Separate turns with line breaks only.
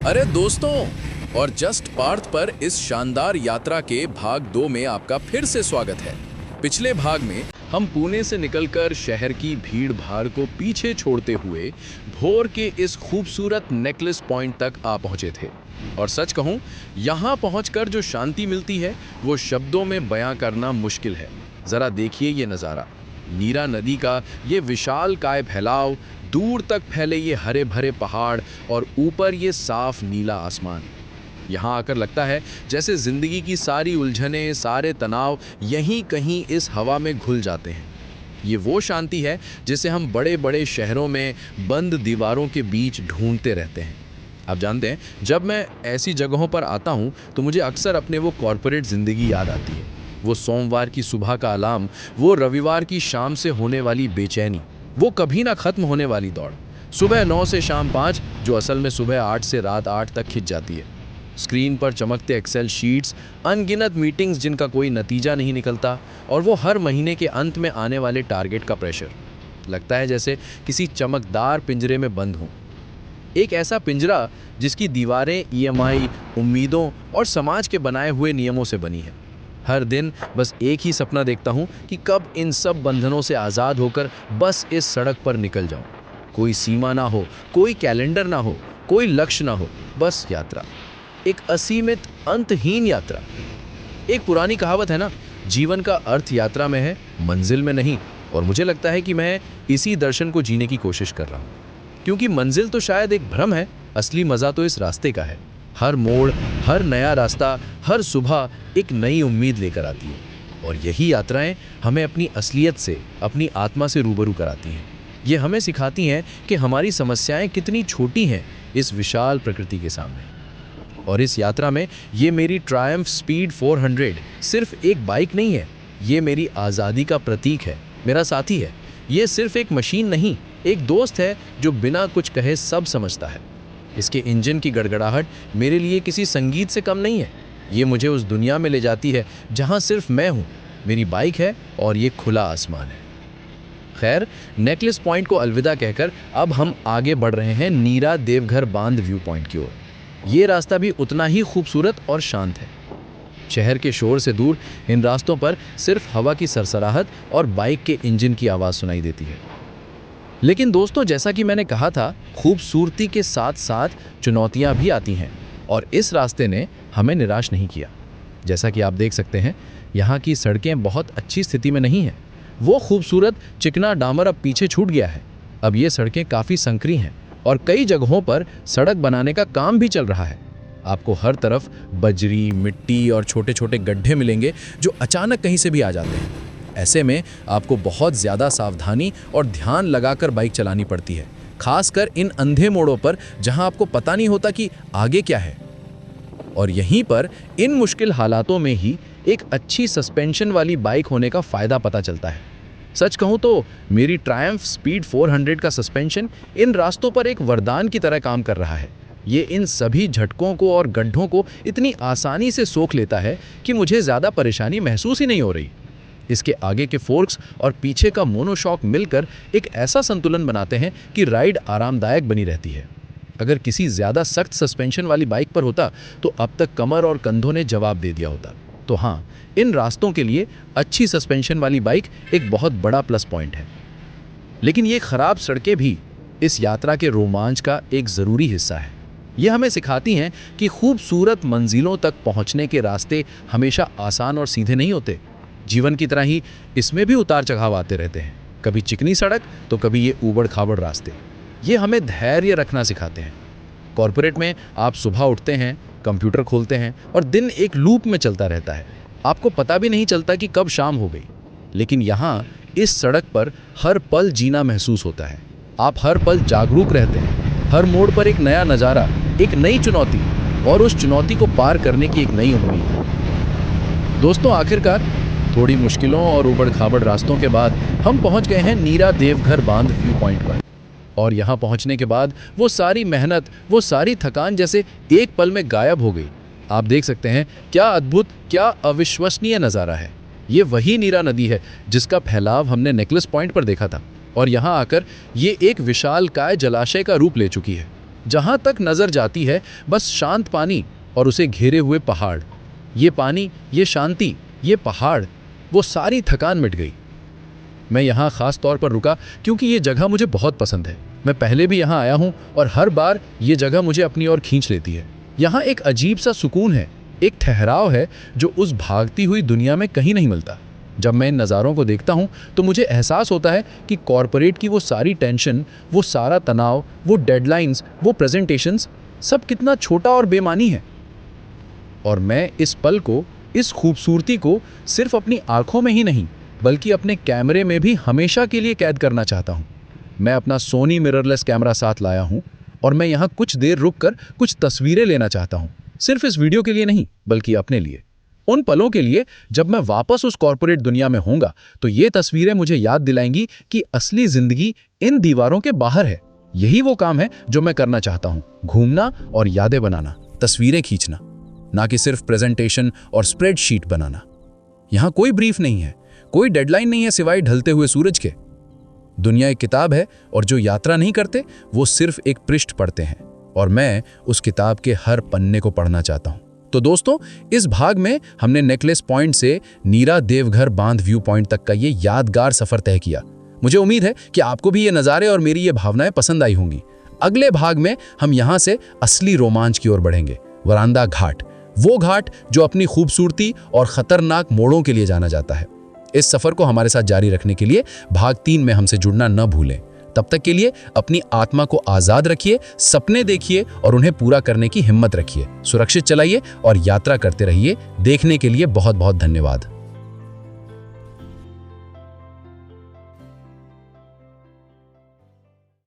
अरे दोस्तों, और जस्ट पार्थ पर इस शानदार यात्रा के भाग 2 में आपका फिर से स्वागत है। पिछले भाग में हम पुणे से निकलकर शहर की भीड़ भाड़ को पीछे छोड़ते हुए भोर के इस खूबसूरत नेकलेस पॉइंट तक आ पहुंचे थे। और सच कहूं, यहां पहुंचकर जो शांति मिलती है वो शब्दों में बयां करना मुश्किल है। जरा देखिए ये नज़ारा, नीरा नदी का ये विशाल काय फैलाव, दूर तक फैले ये हरे भरे पहाड़ और ऊपर ये साफ नीला आसमान। यहाँ आकर लगता है जैसे जिंदगी की सारी उलझनें, सारे तनाव यहीं कहीं इस हवा में घुल जाते हैं। ये वो शांति है जिसे हम बड़े बड़े शहरों में बंद दीवारों के बीच ढूंढते रहते हैं। आप जानते हैं, जब मैं ऐसी जगहों पर आता हूँ तो मुझे अक्सर अपने वो कॉरपोरेट ज़िंदगी याद आती है। वो सोमवार की सुबह का अलार्म, वो रविवार की शाम से होने वाली बेचैनी, वो कभी ना खत्म होने वाली दौड़। सुबह 9 से शाम 5, जो असल में सुबह 8 से रात 8 तक खिंच जाती है। स्क्रीन पर चमकते एक्सेल शीट्स, अनगिनत मीटिंग्स जिनका कोई नतीजा नहीं निकलता, और वो हर महीने के अंत में आने वाले टारगेट का प्रेशर। लगता है जैसे किसी चमकदार पिंजरे में बंद हूँ। एक ऐसा पिंजरा जिसकी दीवारें ईएमआई, उम्मीदों और समाज के बनाए हुए नियमों से बनी है। हर दिन बस एक ही सपना देखता हूँ कि कब इन सब बंधनों से आज़ाद होकर बस इस सड़क पर निकल जाऊँ। कोई सीमा ना हो, कोई कैलेंडर ना हो, कोई लक्ष्य ना हो, बस यात्रा, एक असीमित अंतहीन यात्रा। एक पुरानी कहावत है ना, जीवन का अर्थ यात्रा में है, मंजिल में नहीं। और मुझे लगता है कि मैं इसी दर्शन को जीने की कोशिश कर रहा हूँ। क्योंकि मंजिल तो शायद एक भ्रम है, असली मज़ा तो इस रास्ते का है। हर मोड़, हर नया रास्ता, हर सुबह एक नई उम्मीद लेकर आती है। और यही यात्राएं हमें अपनी असलियत से, अपनी आत्मा से रूबरू कराती हैं। ये हमें सिखाती हैं कि हमारी समस्याएं कितनी छोटी हैं इस विशाल प्रकृति के सामने। और इस यात्रा में ये मेरी ट्रायम्फ स्पीड 400 सिर्फ एक बाइक नहीं है, ये मेरी आज़ादी का प्रतीक है, मेरा साथी है। ये सिर्फ एक मशीन नहीं, एक दोस्त है जो बिना कुछ कहे सब समझता है। इसके इंजन की गड़गड़ाहट मेरे लिए किसी संगीत से कम नहीं है। ये मुझे उस दुनिया में ले जाती है जहाँ सिर्फ मैं हूँ, मेरी बाइक है और ये खुला आसमान है। खैर, नेकलेस पॉइंट को अलविदा कहकर अब हम आगे बढ़ रहे हैं नीरा देवघर बांध व्यू पॉइंट की ओर। ये रास्ता भी उतना ही खूबसूरत और शांत है। शहर के शोर से दूर इन रास्तों पर सिर्फ हवा की सरसराहट और बाइक के इंजन की आवाज़ सुनाई देती है। लेकिन दोस्तों, जैसा कि मैंने कहा था, खूबसूरती के साथ साथ चुनौतियां भी आती हैं। और इस रास्ते ने हमें निराश नहीं किया। जैसा कि आप देख सकते हैं, यहाँ की सड़कें बहुत अच्छी स्थिति में नहीं हैं। वो खूबसूरत चिकना डामर अब पीछे छूट गया है। अब ये सड़कें काफ़ी संकरी हैं और कई जगहों पर सड़क बनाने का काम भी चल रहा है। आपको हर तरफ बजरी, मिट्टी और छोटे छोटे गड्ढे मिलेंगे जो अचानक कहीं से भी आ जाते हैं। ऐसे में आपको बहुत ज़्यादा सावधानी और ध्यान लगाकर बाइक चलानी पड़ती है, खासकर इन अंधे मोड़ों पर जहां आपको पता नहीं होता कि आगे क्या है। और यहीं पर इन मुश्किल हालातों में ही एक अच्छी सस्पेंशन वाली बाइक होने का फ़ायदा पता चलता है। सच कहूँ तो मेरी ट्रायम्फ स्पीड 400 का सस्पेंशन इन रास्तों पर एक वरदान की तरह काम कर रहा है। ये इन सभी झटकों को और गड्ढों को इतनी आसानी से सोख लेता है कि मुझे ज़्यादा परेशानी महसूस ही नहीं हो रही। इसके आगे के फोर्क्स और पीछे का मोनोशॉक मिलकर एक ऐसा संतुलन बनाते हैं कि राइड आरामदायक बनी रहती है। अगर किसी ज़्यादा सख्त सस्पेंशन वाली बाइक पर होता तो अब तक कमर और कंधों ने जवाब दे दिया होता। तो हाँ, इन रास्तों के लिए अच्छी सस्पेंशन वाली बाइक एक बहुत बड़ा प्लस पॉइंट है। लेकिन ये खराब सड़कें भी इस यात्रा के रोमांच का एक ज़रूरी हिस्सा है। ये हमें सिखाती हैं कि खूबसूरत मंजिलों तक पहुंचने के रास्ते हमेशा आसान और सीधे नहीं होते। जीवन की तरह ही इसमें भी उतार चढ़ाव आते रहते हैं, कभी चिकनी सड़क तो कभी ये ऊबड़ खाबड़ रास्ते। ये हमें धैर्य रखना सिखाते हैं। कॉर्पोरेट में आप सुबह उठते हैं, कंप्यूटर खोलते हैं और दिन एक लूप में चलता रहता है। आपको पता भी नहीं चलता कि कब शाम हो गई। लेकिन यहाँ इस सड़क पर हर पल जीना महसूस होता है। आप हर पल जागरूक रहते हैं। हर मोड़ पर एक नया नज़ारा, एक नई चुनौती और उस चुनौती को पार करने की एक नई उम्मीद। दोस्तों, आखिरकार थोड़ी मुश्किलों और ऊबड़ खाबड़ रास्तों के बाद हम पहुंच गए हैं नीरा देवघर बांध व्यू पॉइंट पर। और यहाँ पहुंचने के बाद वो सारी मेहनत, वो सारी थकान जैसे एक पल में गायब हो गई। आप देख सकते हैं, क्या अद्भुत, क्या अविश्वसनीय नज़ारा है। ये वही नीरा नदी है जिसका फैलाव हमने नेकलेस पॉइंट पर देखा था। और यहाँ आकर ये एक विशालकाय जलाशय का रूप ले चुकी है। जहां तक नजर जाती है बस शांत पानी और उसे घेरे हुए पहाड़। ये पानी, ये शांति, ये पहाड़, वो सारी थकान मिट गई। मैं यहाँ खास तौर पर रुका क्योंकि ये जगह मुझे बहुत पसंद है। मैं पहले भी यहाँ आया हूँ और हर बार ये जगह मुझे अपनी ओर खींच लेती है। यहाँ एक अजीब सा सुकून है, एक ठहराव है जो उस भागती हुई दुनिया में कहीं नहीं मिलता। जब मैं इन नज़ारों को देखता हूँ तो मुझे एहसास होता है कि कॉरपोरेट की वो सारी टेंशन, वो सारा तनाव, वो डेडलाइंस, वो प्रेजेंटेशंस, सब कितना छोटा और बेमानी है। और मैं इस पल को, इस खूबसूरती को सिर्फ अपनी आंखों में ही नहीं बल्कि अपने कैमरे में भी हमेशा के लिए कैद करना चाहता हूँ। मैं अपना सोनी मिररलेस कैमरा साथ लाया हूँ और मैं यहाँ कुछ देर रुककर कुछ तस्वीरें लेना चाहता हूँ। सिर्फ इस वीडियो के लिए नहीं बल्कि अपने लिए, उन पलों के लिए जब मैं वापस उस कॉर्पोरेट दुनिया में होऊंगा तो ये तस्वीरें मुझे याद दिलाएंगी कि असली जिंदगी इन दीवारों के बाहर है। यही वो काम है जो मैं करना चाहता हूँ, घूमना और यादें बनाना, तस्वीरें खींचना, ना कि सिर्फ प्रेजेंटेशन और स्प्रेडशीट बनाना। यहाँ कोई ब्रीफ नहीं है, कोई डेडलाइन नहीं है सिवाय ढलते हुए सूरज के। दुनिया एक किताब है और जो यात्रा नहीं करते वो सिर्फ एक पृष्ठ पढ़ते हैं, और मैं उस किताब के हर पन्ने को पढ़ना चाहता हूँ। तो दोस्तों, इस भाग में हमने नेकलेस पॉइंट से नीरा देवघर बांध व्यू पॉइंट तक का ये यादगार सफर तय किया। मुझे उम्मीद है कि आपको भी ये नज़ारे और मेरी ये भावनाएं पसंद आई होंगी। अगले भाग में हम यहाँ से असली रोमांच की ओर बढ़ेंगे, वरांदा घाट, वो घाट जो अपनी खूबसूरती और खतरनाक मोड़ों के लिए जाना जाता है। इस सफर को हमारे साथ जारी रखने के लिए भाग 3 में हमसे जुड़ना न भूलें। तब तक के लिए अपनी आत्मा को आजाद रखिए, सपने देखिए और उन्हें पूरा करने की हिम्मत रखिए। सुरक्षित चलाइए और यात्रा करते रहिए। देखने के लिए बहुत बहुत धन्यवाद।